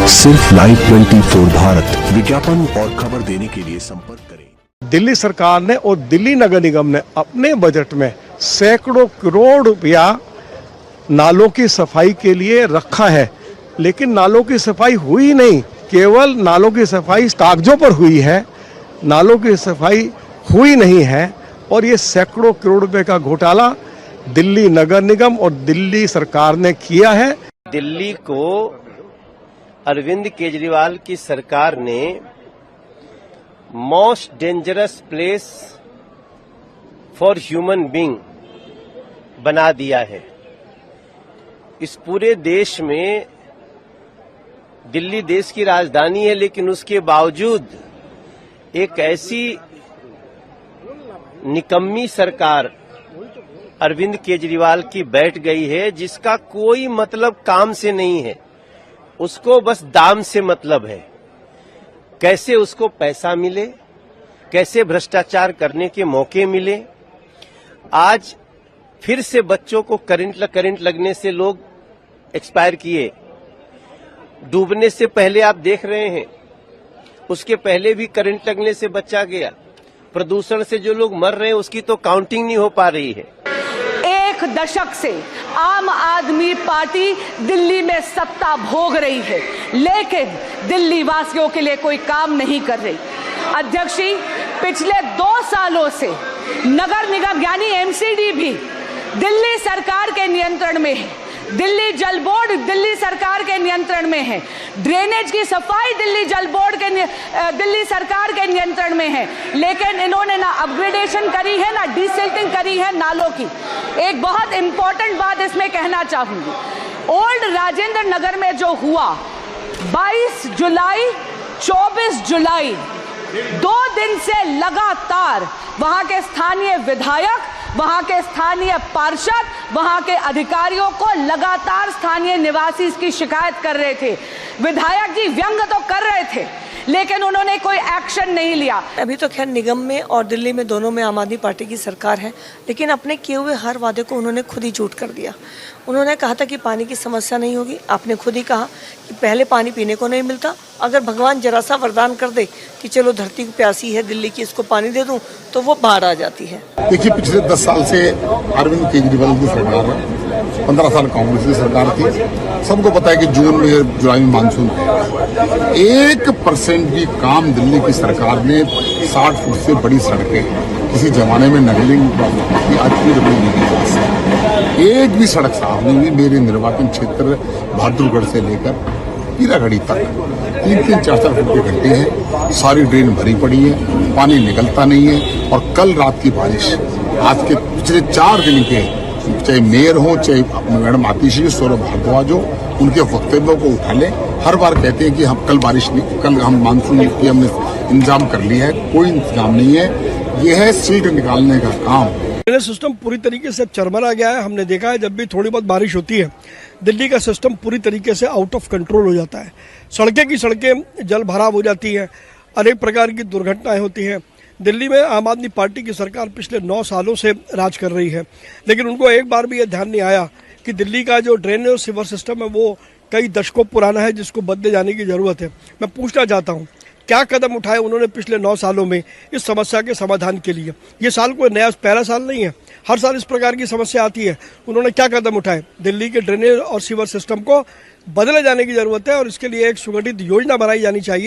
सिर्फ लाइव 24 भारत विज्ञापन और खबर देने के लिए संपर्क करें। दिल्ली सरकार ने और दिल्ली नगर निगम ने अपने बजट में सैकड़ों करोड़ रुपया नालों की सफाई के लिए रखा है, लेकिन नालों की सफाई हुई नहीं। केवल नालों की सफाई कागजों पर हुई है, नालों की सफाई हुई नहीं है। और ये सैकड़ों करोड़ रुपए का घोटाला दिल्ली नगर निगम और दिल्ली सरकार ने किया है। दिल्ली को अरविंद केजरीवाल की सरकार ने most dangerous place for human being बना दिया है। इस पूरे देश में दिल्ली देश की राजधानी है, लेकिन उसके बावजूद एक ऐसी निकम्मी सरकार अरविंद केजरीवाल की बैठ गई है जिसका कोई मतलब काम से नहीं है, उसको बस दाम से मतलब है। कैसे उसको पैसा मिले, कैसे भ्रष्टाचार करने के मौके मिले। आज फिर से बच्चों को करंट लगने से लोग एक्सपायर किए। डूबने से पहले आप देख रहे हैं, उसके पहले भी करंट लगने से बच्चा गया। प्रदूषण से जो लोग मर रहे हैं उसकी तो काउंटिंग नहीं हो पा रही है। एक दशक से आम आदमी पार्टी दिल्ली में सत्ता भोग रही है, लेकिन दिल्ली वासियों के लिए कोई काम नहीं कर रही। अध्यक्ष जी, पिछले 2 सालों से नगर निगम यानी एमसीडी भी दिल्ली सरकार के नियंत्रण में है, दिल्ली जल बोर्ड दिल्ली सरकार के नियंत्रण में है, ड्रेनेज की सफाई दिल्ली जल बोर्ड के दिल्ली सरकार के नियंत्रण में है, लेकिन इन्होंने ना अपग्रेडेशन करी है ना डिसिल्टिंग करी है नालों की। एक बहुत इंपॉर्टेंट बात इसमें कहना चाहूंगी, ओल्ड राजेंद्र नगर में जो हुआ 22 जुलाई 24 जुलाई 2 दिन से लगातार वहां के स्थानीय विधायक, वहां के स्थानीय पार्षद, वहां के अधिकारियों को लगातार स्थानीय निवासी इसकी शिकायत कर रहे थे। विधायक जी व्यंग तो कर रहे थे, लेकिन उन्होंने कोई एक्शन नहीं लिया। अभी तो खैर निगम में और दिल्ली में दोनों में आम आदमी पार्टी की सरकार है, लेकिन अपने किए हुए हर वादे को उन्होंने खुद ही झूठ कर दिया। उन्होंने कहा था कि पानी की समस्या नहीं होगी, आपने खुद ही कहा कि पहले पानी पीने को नहीं मिलता, अगर भगवान जरा सा वरदान कर दे कि चलो धरती को प्यासी है दिल्ली की, इसको पानी दे दूं, तो वो बाढ़ आ जाती है। देखिए, पिछले 10 साल से अरविंद केजरीवाल की सरकार है, 15 साल कांग्रेस की सरकार थी। सबको पता है कि जून में जुलाई में मानसून है। 1% भी काम दिल्ली की सरकार ने 60 फुट से बड़ी सड़कें किसी जमाने में नगलिंग आज की रबड़ी नहीं, एक भी सड़क साफ नहीं हुई। मेरे निर्वाचन क्षेत्र बहादुरगढ़ से लेकर हीरागढ़ी तक 3-3, 4-4 फुट के गड्ढे हैं, सारी ड्रेन भरी पड़ी है, पानी निकलता नहीं है। और कल रात की बारिश, आज के पिछले 4 दिन के, चाहे मेयर हो चाहे मैडम आतिशी, सौरभ भारद्वाज हो, उनके वक्तव्यों को उठा लें। हर बार कहते हैं कि हम कल बारिश नहीं, कल हम मानसून की हमने इंतजाम कर लिया है, कोई इंतजाम नहीं है। यह है सीट निकालने का काम। ड्रेनेज सिस्टम पूरी तरीके से चरमरा गया है। हमने देखा है जब भी थोड़ी बहुत बारिश होती है, दिल्ली का सिस्टम पूरी तरीके से आउट ऑफ कंट्रोल हो जाता है। सड़कें की सड़कें जल भराव हो जाती हैं, अनेक प्रकार की दुर्घटनाएं होती हैं। दिल्ली में आम आदमी पार्टी की सरकार पिछले 9 सालों से राज कर रही है, लेकिन उनको एक बार भी यह ध्यान नहीं आया कि दिल्ली का जो ड्रेनेज और सीवर सिस्टम है वो कई दशकों पुराना है, जिसको बदले जाने की जरूरत है। मैं पूछना चाहता हूँ, क्या कदम उठाए उन्होंने पिछले 9 सालों में इस समस्या के समाधान के लिए? ये साल कोई नया पहला साल नहीं है, हर साल इस प्रकार की समस्या आती है। उन्होंने क्या कदम उठाए? दिल्ली के ड्रेनेज और सीवर सिस्टम को बदले जाने की जरूरत है और इसके लिए एक सुगठित योजना बनाई जानी चाहिए।